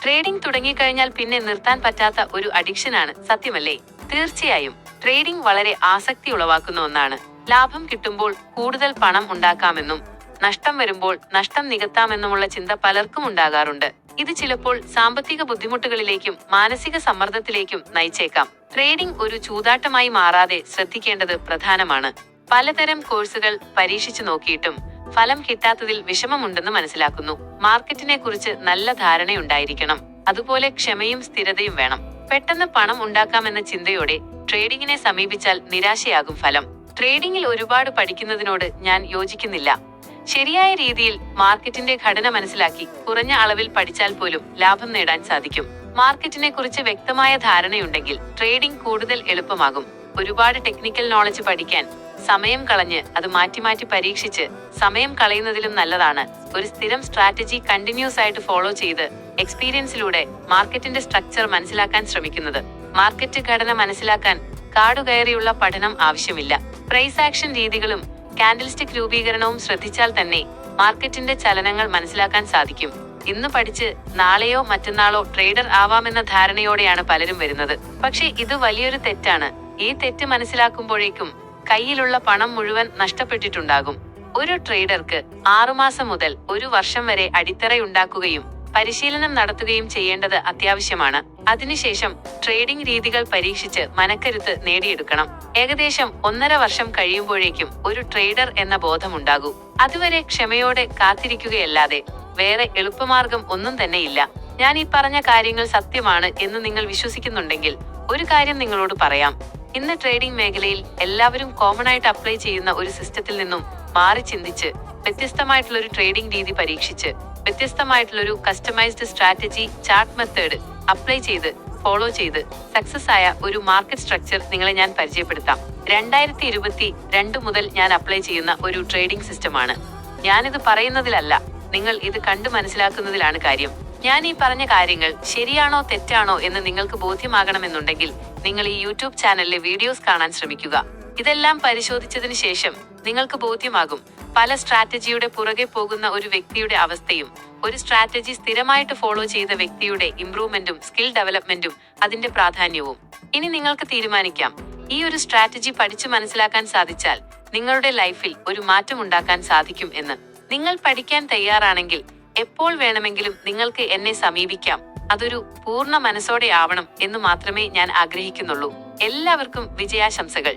Trading തുടങ്ങിക്കഴിഞ്ഞാൽ പിന്നെ നിർത്താൻ പറ്റാത്ത ഒരു അഡിക്ഷനാണ്, സത്യമല്ലേ? തീർച്ചയായും ട്രേഡിംഗ് വളരെ ആസക്തി ഉളവാക്കുന്ന ഒന്നാണ്. ലാഭം കിട്ടുമ്പോൾ കൂടുതൽ പണം ഉണ്ടാക്കാമെന്നും നഷ്ടം വരുമ്പോൾ നഷ്ടം നികത്താമെന്നുമുള്ള ചിന്ത പലർക്കും ഉണ്ടാകാറുണ്ട്. ഇത് ചിലപ്പോൾ സാമ്പത്തിക ബുദ്ധിമുട്ടുകളിലേക്കും മാനസിക സമ്മർദ്ദത്തിലേക്കും നയിച്ചേക്കാം. ട്രേഡിംഗ് ഒരു ചൂതാട്ടമായി മാറാതെ ശ്രദ്ധിക്കേണ്ടത് പ്രധാനമാണ്. പലതരം കോഴ്സുകൾ പരീക്ഷിച്ചു നോക്കിയിട്ടും ഫലം കിട്ടാത്തതിൽ വിഷമമുണ്ടെന്ന് മനസ്സിലാക്കുന്നു. മാർക്കറ്റിനെ കുറിച്ച് നല്ല ധാരണയുണ്ടായിരിക്കണം. അതുപോലെ ക്ഷമയും സ്ഥിരതയും വേണം. പെട്ടെന്ന് പണം ഉണ്ടാക്കാമെന്ന ചിന്തയോടെ ട്രേഡിംഗിനെ സമീപിച്ചാൽ നിരാശയാകും ഫലം. ട്രേഡിംഗിൽ ഒരുപാട് പഠിക്കുന്നതിനോട് ഞാൻ യോജിക്കുന്നില്ല. ശരിയായ രീതിയിൽ മാർക്കറ്റിന്റെ ഘടന മനസ്സിലാക്കി കുറഞ്ഞ അളവിൽ പഠിച്ചാൽ പോലും ലാഭം നേടാൻ സാധിക്കും. മാർക്കറ്റിനെ കുറിച്ച് വ്യക്തമായ ധാരണയുണ്ടെങ്കിൽ ട്രേഡിംഗ് കൂടുതൽ എളുപ്പമാകും. ഒരുപാട് ടെക്നിക്കൽ നോളജ് പഠിക്കാൻ സമയം കളഞ്ഞ് അത് മാറ്റി മാറ്റി പരീക്ഷിച്ച് സമയം കളയുന്നതിലും നല്ലതാണ് ഒരു സ്ഥിരം സ്ട്രാറ്റജി കണ്ടിന്യൂസ് ആയിട്ട് ഫോളോ ചെയ്ത് എക്സ്പീരിയൻസിലൂടെ മാർക്കറ്റിന്റെ സ്ട്രക്ചർ മനസ്സിലാക്കാൻ ശ്രമിക്കുന്നത്. മാർക്കറ്റ് ഘടന മനസ്സിലാക്കാൻ കാടുകയറിയുള്ള പഠനം ആവശ്യമില്ല. പ്രൈസ് ആക്ഷൻ രീതികളും കാൻഡിൽസ്റ്റിക് രൂപീകരണവും ശ്രദ്ധിച്ചാൽ തന്നെ മാർക്കറ്റിന്റെ ചലനങ്ങൾ മനസ്സിലാക്കാൻ സാധിക്കും. ഇന്ന് പഠിച്ച് നാളെയോ മറ്റന്നാളോ ട്രേഡർ ആവാമെന്ന ധാരണയോടെയാണ് പലരും വരുന്നത്. പക്ഷേ ഇത് വലിയൊരു തെറ്റാണ്. ഈ തെറ്റ് മനസ്സിലാക്കുമ്പോഴേക്കും കയ്യിലുള്ള പണം മുഴുവൻ നഷ്ടപ്പെട്ടിട്ടുണ്ടാകും. ഒരു ട്രേഡർക്ക് 6 മാസം മുതൽ 1 വർഷം വരെ അടിത്തറയുണ്ടാക്കുകയും പരിശീലനം നടത്തുകയും ചെയ്യേണ്ടത് അത്യാവശ്യമാണ്. അതിനുശേഷം ട്രേഡിംഗ് രീതികൾ പരീക്ഷിച്ച് മനക്കരുത്ത് നേടിയെടുക്കണം. ഏകദേശം 1.5 വർഷം കഴിയുമ്പോഴേക്കും ഒരു ട്രേഡർ എന്ന ബോധമുണ്ടാകൂ. അതുവരെ ക്ഷമയോടെ കാത്തിരിക്കുകയല്ലാതെ വേറെ എളുപ്പമാർഗം ഒന്നും തന്നെയില്ല. ഞാൻ ഈ പറഞ്ഞ കാര്യങ്ങൾ സത്യമാണ് എന്ന് നിങ്ങൾ വിശ്വസിക്കുന്നുണ്ടെങ്കിൽ ഒരു കാര്യം നിങ്ങളോട് പറയാം. ഇന്ന് ട്രേഡിംഗ് മേഖലയിൽ എല്ലാവരും കോമൺ ആയിട്ട് അപ്ലൈ ചെയ്യുന്ന ഒരു സിസ്റ്റത്തിൽ നിന്നും മാറി ചിന്തിച്ച് വ്യത്യസ്തമായിട്ടുള്ളൊരു ട്രേഡിംഗ് രീതി പരീക്ഷിച്ച് വ്യത്യസ്തമായിട്ടുള്ളൊരു customised strategy chart method apply ചെയ്ത് ഫോളോ ചെയ്ത് സക്സസ് ആയ ഒരു മാർക്കറ്റ് സ്ട്രക്ചർ നിങ്ങളെ ഞാൻ പരിചയപ്പെടുത്താം. 2022 മുതൽ ഞാൻ അപ്ലൈ ചെയ്യുന്ന ഒരു ട്രേഡിംഗ് സിസ്റ്റമാണ്. ഞാനിത് പറയുന്നതിലല്ല, നിങ്ങൾ ഇത് കണ്ടു മനസ്സിലാക്കുന്നതിലാണ് കാര്യം. ഞാൻ ഈ പറഞ്ഞ കാര്യങ്ങൾ ശരിയാണോ തെറ്റാണോ എന്ന് നിങ്ങൾക്ക് ബോധ്യമാകണമെന്നുണ്ടെങ്കിൽ നിങ്ങൾ ഈ യൂട്യൂബ് ചാനലിലെ വീഡിയോസ് കാണാൻ ശ്രമിക്കുക. ഇതെല്ലാം പരിശോധിച്ചതിന് ശേഷം നിങ്ങൾക്ക് ബോധ്യമാകും പല സ്ട്രാറ്റജിയുടെ പുറകെ പോകുന്ന ഒരു വ്യക്തിയുടെ അവസ്ഥയും ഒരു സ്ട്രാറ്റജി സ്ഥിരമായിട്ട് ഫോളോ ചെയ്ത വ്യക്തിയുടെ ഇംപ്രൂവ്മെന്റും സ്കിൽ ഡെവലപ്മെന്റും അതിന്റെ പ്രാധാന്യവും. ഇനി നിങ്ങൾക്ക് തീരുമാനിക്കാം, ഈ ഒരു സ്ട്രാറ്റജി പഠിച്ചു മനസ്സിലാക്കാൻ സാധിച്ചാൽ നിങ്ങളുടെ ലൈഫിൽ ഒരു മാറ്റം ഉണ്ടാക്കാൻ സാധിക്കും എന്ന്. നിങ്ങൾ പഠിക്കാൻ തയ്യാറാണെങ്കിൽ എപ്പോൾ വേണമെങ്കിലും നിങ്ങൾക്ക് എന്നെ സമീപിക്കാം. അതൊരു പൂർണ്ണ മനസ്സോടെ ആവണം എന്ന് മാത്രമേ ഞാൻ ആഗ്രഹിക്കുന്നുള്ളൂ. എല്ലാവർക്കും വിജയാശംസകൾ.